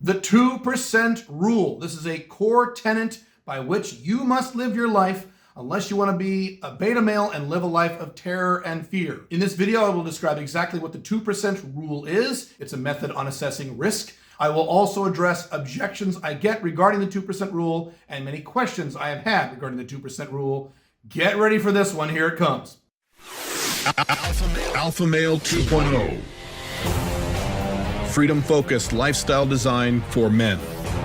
The 2% rule. This is a core tenet by which you must live your life unless you want to be a beta male and live a life of terror and fear. In this video, I will describe exactly what the 2% rule is. It's a method on assessing risk. I will also address objections I get regarding the 2% rule and many questions I have had regarding the 2% rule. Get ready for this one. Here it comes. Alpha Male 2.0. Freedom-focused lifestyle design for men.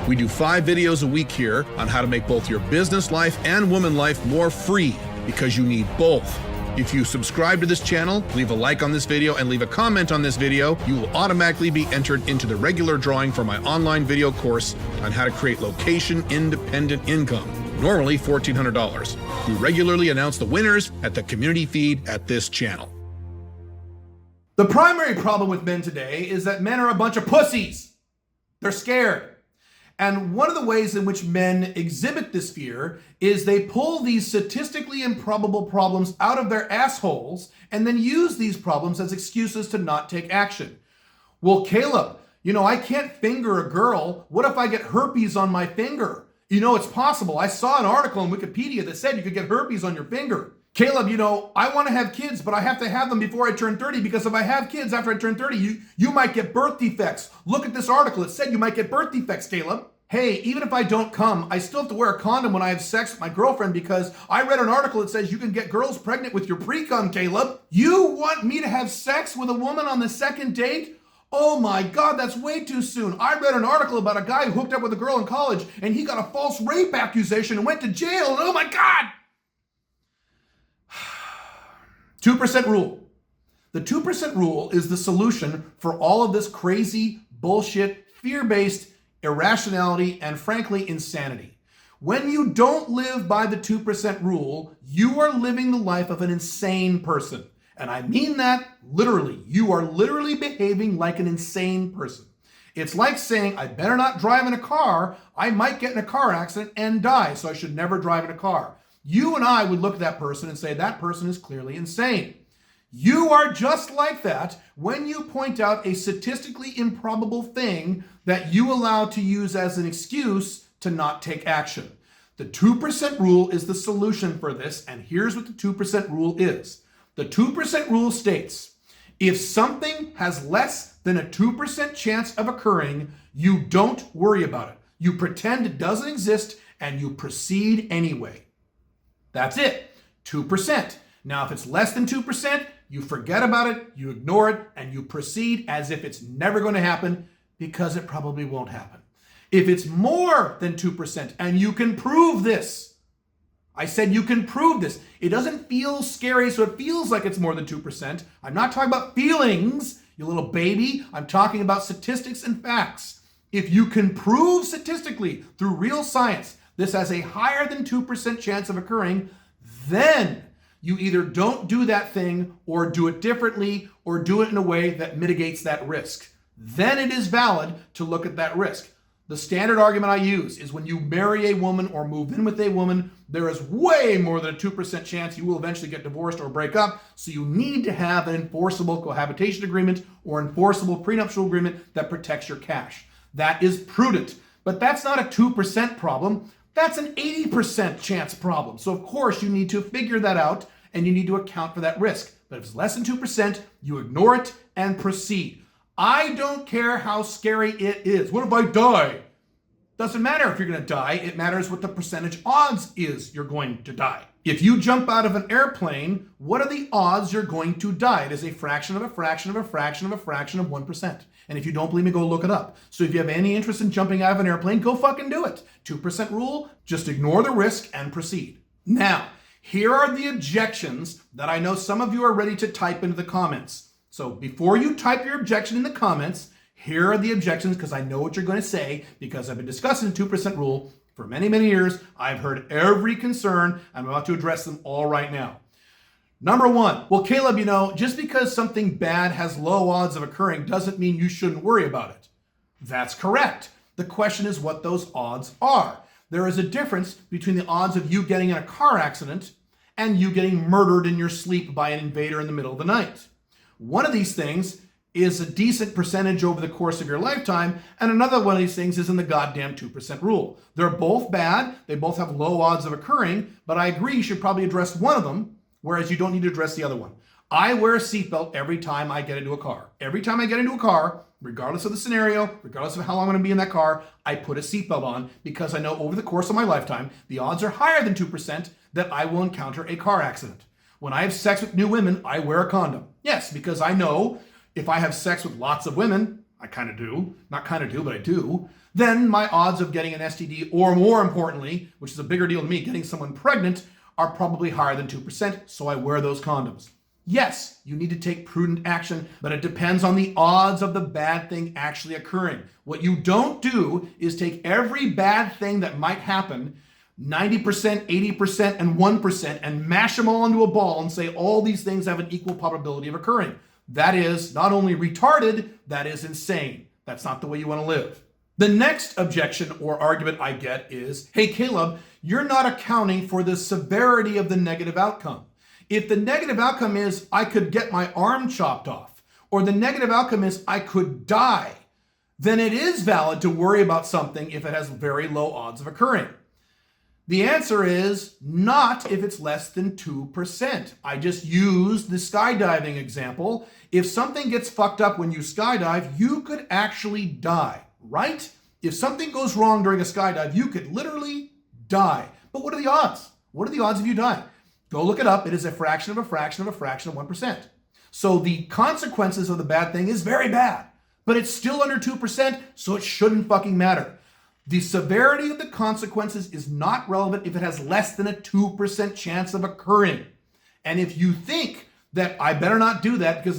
We do 5 videos a week here on how to make both your business life and woman life more free, because you need both. If you subscribe to this channel, leave a like on this video, and leave a comment on this video, you will automatically be entered into the regular drawing for my online video course on how to create location-independent income, normally $1,400. We regularly announce the winners at the community feed at this channel. The primary problem with men today is that men are a bunch of pussies. They're scared. And one of the ways in which men exhibit this fear is they pull these statistically improbable problems out of their assholes and then use these problems as excuses to not take action. Well, Caleb, I can't finger a girl. What if I get herpes on my finger? It's possible. I saw an article on Wikipedia that said you could get herpes on your finger. Caleb, I want to have kids, but I have to have them before I turn 30, because if I have kids after I turn 30, you might get birth defects. Look at this article. It said you might get birth defects, Caleb. Hey, even if I don't come, I still have to wear a condom when I have sex with my girlfriend, because I read an article that says you can get girls pregnant with your pre-cum, Caleb. You want me to have sex with a woman on the second date? Oh my God, that's way too soon. I read an article about a guy who hooked up with a girl in college and he got a false rape accusation and went to jail. And oh my God. 2% rule. The 2% rule is the solution for all of this crazy, bullshit, fear-based irrationality and, frankly, insanity. When you don't live by the 2% rule, you are living the life of an insane person. And I mean that literally. You are literally behaving like an insane person. It's like saying, I better not drive in a car. I might get in a car accident and die, so I should never drive in a car. You and I would look at that person and say, that person is clearly insane. You are just like that when you point out a statistically improbable thing that you allow to use as an excuse to not take action. The 2% rule is the solution for this, and here's what the 2% rule is. The 2% rule states, if something has less than a 2% chance of occurring, you don't worry about it. You pretend it doesn't exist and you proceed anyway. That's it, 2%. Now, if it's less than 2%, you forget about it, you ignore it, and you proceed as if it's never going to happen, because it probably won't happen. If it's more than 2%, and you can prove this, I said you can prove this. It doesn't feel scary, so it feels like it's more than 2%. I'm not talking about feelings, you little baby. I'm talking about statistics and facts. If you can prove statistically through real science this has a higher than 2% chance of occurring, then you either don't do that thing or do it differently or do it in a way that mitigates that risk. Then it is valid to look at that risk. The standard argument I use is when you marry a woman or move in with a woman, there is way more than a 2% chance you will eventually get divorced or break up, so you need to have an enforceable cohabitation agreement or enforceable prenuptial agreement that protects your cash. That is prudent, but that's not a 2% problem. That's an 80% chance problem. So of course you need to figure that out and you need to account for that risk. But if it's less than 2%, you ignore it and proceed. I don't care how scary it is. What if I die? Doesn't matter if you're going to die. It matters what the percentage odds is you're going to die. If you jump out of an airplane, what are the odds you're going to die? It is a fraction of a fraction of a fraction of a fraction of 1%. And if you don't believe me, go look it up. So if you have any interest in jumping out of an airplane, go fucking do it. 2% rule, just ignore the risk and proceed. Now, here are the objections that I know some of you are ready to type into the comments. So before you type your objection in the comments, here are the objections, because I know what you're going to say, because I've been discussing the 2% rule for many, many years. I've heard every concern. I'm about to address them all right now. Number one, well, Caleb, just because something bad has low odds of occurring doesn't mean you shouldn't worry about it. That's correct. The question is what those odds are. There is a difference between the odds of you getting in a car accident and you getting murdered in your sleep by an invader in the middle of the night. One of these things is a decent percentage over the course of your lifetime, and another one of these things is in the goddamn 2% rule. They're both bad, they both have low odds of occurring, but I agree you should probably address one of them, whereas you don't need to address the other one. I wear a seatbelt every time I get into a car. Every time I get into a car, regardless of the scenario, regardless of how long I'm going to be in that car, I put a seatbelt on because I know over the course of my lifetime, the odds are higher than 2% that I will encounter a car accident. When I have sex with new women, I wear a condom. Yes, because I know if I have sex with lots of women, I kind of do, not kind of do, but I do, then my odds of getting an STD, or more importantly, which is a bigger deal to me, getting someone pregnant, are probably higher than 2%, so I wear those condoms. Yes, you need to take prudent action, but it depends on the odds of the bad thing actually occurring. What you don't do is take every bad thing that might happen, 90%, 80%, and 1%, and mash them all into a ball and say all these things have an equal probability of occurring. That is not only retarded, that is insane. That's not the way you want to live. The next objection or argument I get is, hey, Caleb, you're not accounting for the severity of the negative outcome. If the negative outcome is I could get my arm chopped off, or the negative outcome is I could die, then it is valid to worry about something if it has very low odds of occurring. The answer is not if it's less than 2%. I just used the skydiving example. If something gets fucked up when you skydive, you could actually die, right? If something goes wrong during a skydive, you could literally die. But what are the odds? What are the odds of you dying? Go look it up. It is a fraction of a fraction of a fraction of 1%. So the consequences of the bad thing is very bad, but it's still under 2%, so it shouldn't fucking matter. The severity of the consequences is not relevant if it has less than a 2% chance of occurring. And if you think that I better not do that because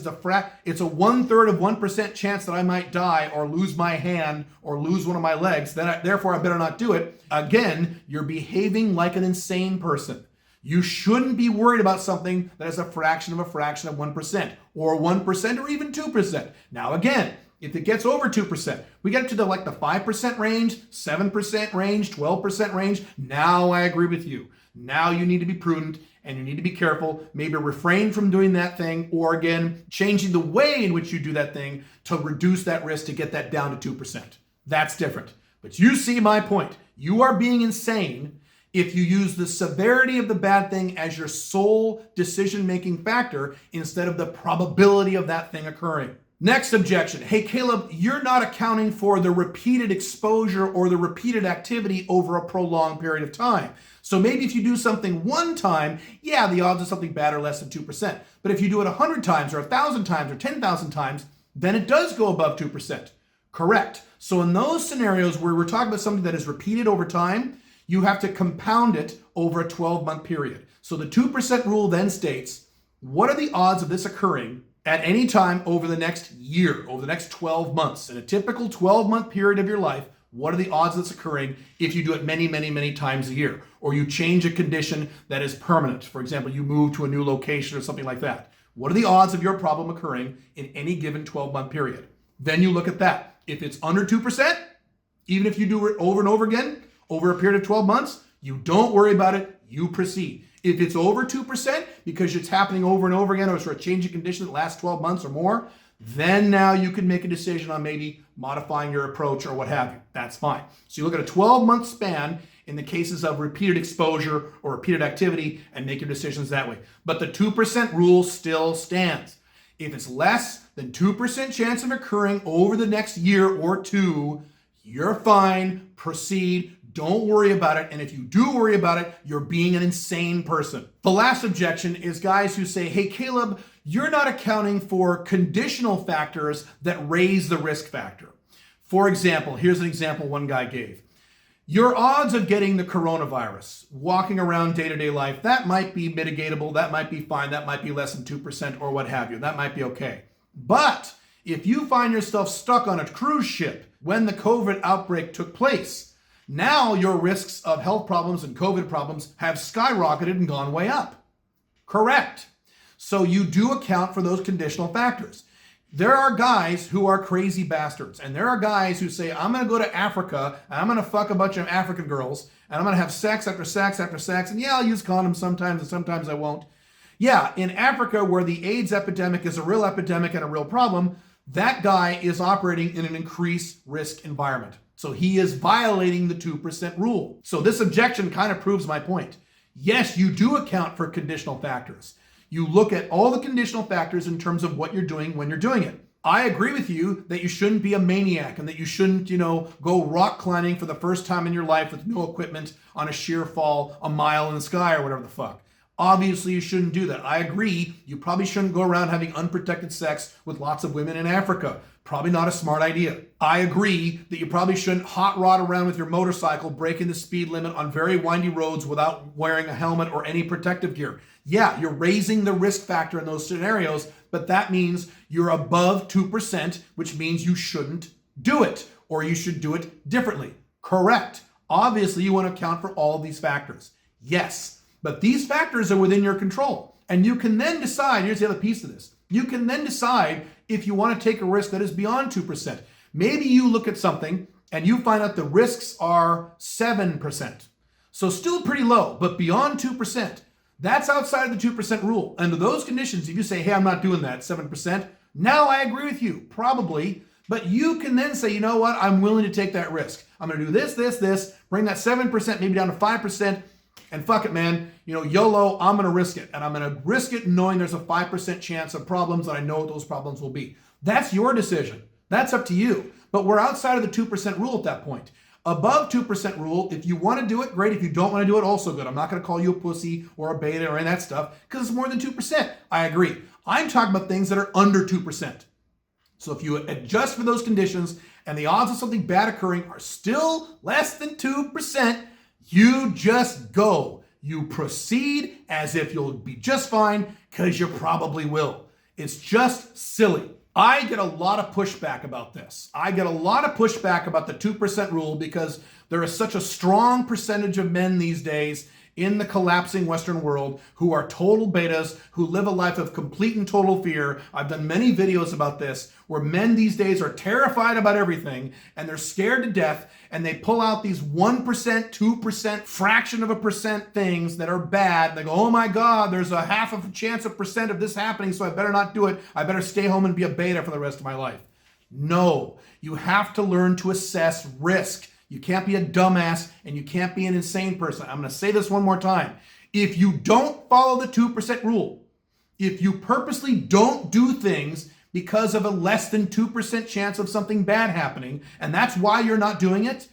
it's a 1/3 of 1% chance that I might die or lose my hand or lose one of my legs, then therefore I better not do it, again, you're behaving like an insane person. You shouldn't be worried about something that is a fraction of 1% or 1% or even 2%. Now again, if it gets over 2%, we get to the 5% range, 7% range, 12% range. Now I agree with you. Now you need to be prudent and you need to be careful, maybe refrain from doing that thing, or again, changing the way in which you do that thing to reduce that risk to get that down to 2%. That's different. But you see my point. You are being insane if you use the severity of the bad thing as your sole decision-making factor instead of the probability of that thing occurring. Next objection. Hey, Caleb, you're not accounting for the repeated exposure or the repeated activity over a prolonged period of time. So maybe if you do something one time, yeah, the odds of something bad are less than 2%. But if you do it 100 times or 1,000 times or 10,000 times, then it does go above 2%. Correct. So in those scenarios where we're talking about something that is repeated over time, you have to compound it over a 12-month period. So the 2% rule then states, what are the odds of this occurring at any time over the next year, over the next 12 months? In a typical 12-month period of your life, what are the odds of this occurring if you do it many, many, many times a year? Or you change a condition that is permanent. For example, you move to a new location or something like that. What are the odds of your problem occurring in any given 12-month period? Then you look at that. If it's under 2%, even if you do it over and over again, over a period of 12 months, you don't worry about it, you proceed. If it's over 2%, because it's happening over and over again, or it's for a change of condition that lasts 12 months or more, then now you can make a decision on maybe modifying your approach or what have you. That's fine. So you look at a 12-month span in the cases of repeated exposure or repeated activity and make your decisions that way. But the 2% rule still stands. If it's less than 2% chance of occurring over the next year or two, you're fine, proceed, don't worry about it. And if you do worry about it, you're being an insane person. The last objection is guys who say, hey, Caleb, you're not accounting for conditional factors that raise the risk factor. For example, here's an example one guy gave. Your odds of getting the coronavirus, walking around day-to-day life, that might be mitigatable, that might be fine, that might be less than 2% or what have you. That might be okay. But if you find yourself stuck on a cruise ship when the COVID outbreak took place, now your risks of health problems and COVID problems have skyrocketed and gone way up. Correct. So you do account for those conditional factors. There are guys who are crazy bastards, and there are guys who say, I'm going to go to Africa, and I'm going to fuck a bunch of African girls, and I'm going to have sex after sex after sex, and yeah, I'll use condoms sometimes, and sometimes I won't. Yeah, in Africa, where the AIDS epidemic is a real epidemic and a real problem, that guy is operating in an increased risk environment. So he is violating the 2% rule. So this objection kind of proves my point. Yes, you do account for conditional factors. You look at all the conditional factors in terms of what you're doing when you're doing it. I agree with you that you shouldn't be a maniac and that you shouldn't, go rock climbing for the first time in your life with no equipment on a sheer fall a mile in the sky or whatever the fuck. Obviously, you shouldn't do that. I agree. You probably shouldn't go around having unprotected sex with lots of women in Africa. Probably not a smart idea. I agree that you probably shouldn't hot rod around with your motorcycle, breaking the speed limit on very windy roads without wearing a helmet or any protective gear. Yeah, you're raising the risk factor in those scenarios, but that means you're above 2%, which means you shouldn't do it, or you should do it differently. Correct. Obviously, you want to account for all of these factors. Yes, but these factors are within your control. And you can then decide, here's the other piece of this, you can then decide if you want to take a risk that is beyond 2%. Maybe you look at something and you find out the risks are 7%. So still pretty low, but beyond 2%. That's outside of the 2% rule. Under those conditions, if you say, hey, I'm not doing that, 7%, now I agree with you, probably. But you can then say, you know what, I'm willing to take that risk. I'm going to do this, bring that 7% maybe down to 5%, and fuck it, man. YOLO, I'm going to risk it. And I'm going to risk it knowing there's a 5% chance of problems, and I know what those problems will be. That's your decision. That's up to you. But we're outside of the 2% rule at that point. Above 2% rule, if you want to do it, great. If you don't want to do it, also good. I'm not going to call you a pussy or a beta or any of that stuff because it's more than 2%. I agree. I'm talking about things that are under 2%. So if you adjust for those conditions and the odds of something bad occurring are still less than 2%, you just go. You proceed as if you'll be just fine because you probably will. It's just silly. I get a lot of pushback about this. I get a lot of pushback about the 2% rule because there is such a strong percentage of men these days in the collapsing Western world who are total betas, who live a life of complete and total fear. I've done many videos about this where men these days are terrified about everything and they're scared to death and they pull out these 1%, 2%, fraction of a percent things that are bad. They go, oh my God, there's a half of a chance of percent of this happening, so I better not do it. I better stay home and be a beta for the rest of my life. No, you have to learn to assess risk. You can't be a dumbass and you can't be an insane person. I'm going to say this one more time. If you don't follow the 2% rule, if you purposely don't do things because of a less than 2% chance of something bad happening, and that's why you're not doing it,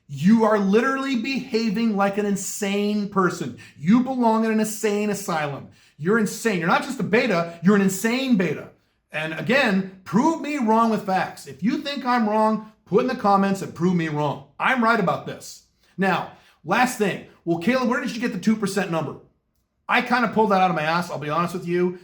you are literally behaving like an insane person. You belong in an insane asylum. You're insane. You're not just a beta, you're an insane beta. And again, prove me wrong with facts. If you think I'm wrong, put in the comments and prove me wrong. I'm right about this. Now, last thing. Well, Caleb, where did you get the 2% number? I kind of pulled that out of my ass, I'll be honest with you.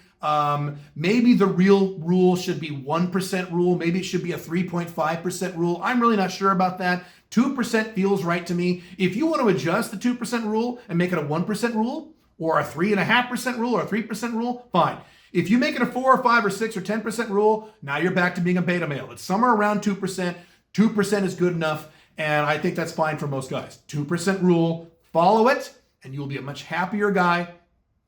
Maybe the real rule should be 1% rule. Maybe it should be a 3.5% rule. I'm really not sure about that. 2% feels right to me. If you want to adjust the 2% rule and make it a 1% rule or a 3.5% rule or a 3% rule, fine. If you make it a 4 or 5 or 6 or 10% rule, now you're back to being a beta male. It's somewhere around 2%. 2% is good enough, and I think that's fine for most guys. 2% rule, follow it, and you'll be a much happier guy.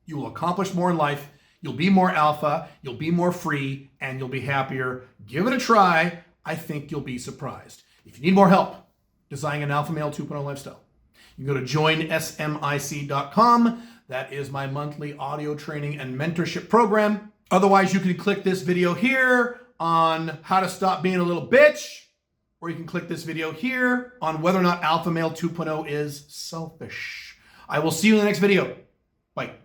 You will accomplish more in life. You'll be more alpha. You'll be more free, and you'll be happier. Give it a try. I think you'll be surprised. If you need more help designing an alpha male 2.0 lifestyle, you can go to joinsmic.com. That is my monthly audio training and mentorship program. Otherwise, you can click this video here on how to stop being a little bitch, or you can click this video here on whether or not alpha male 2.0 is selfish. I will see you in the next video. Bye.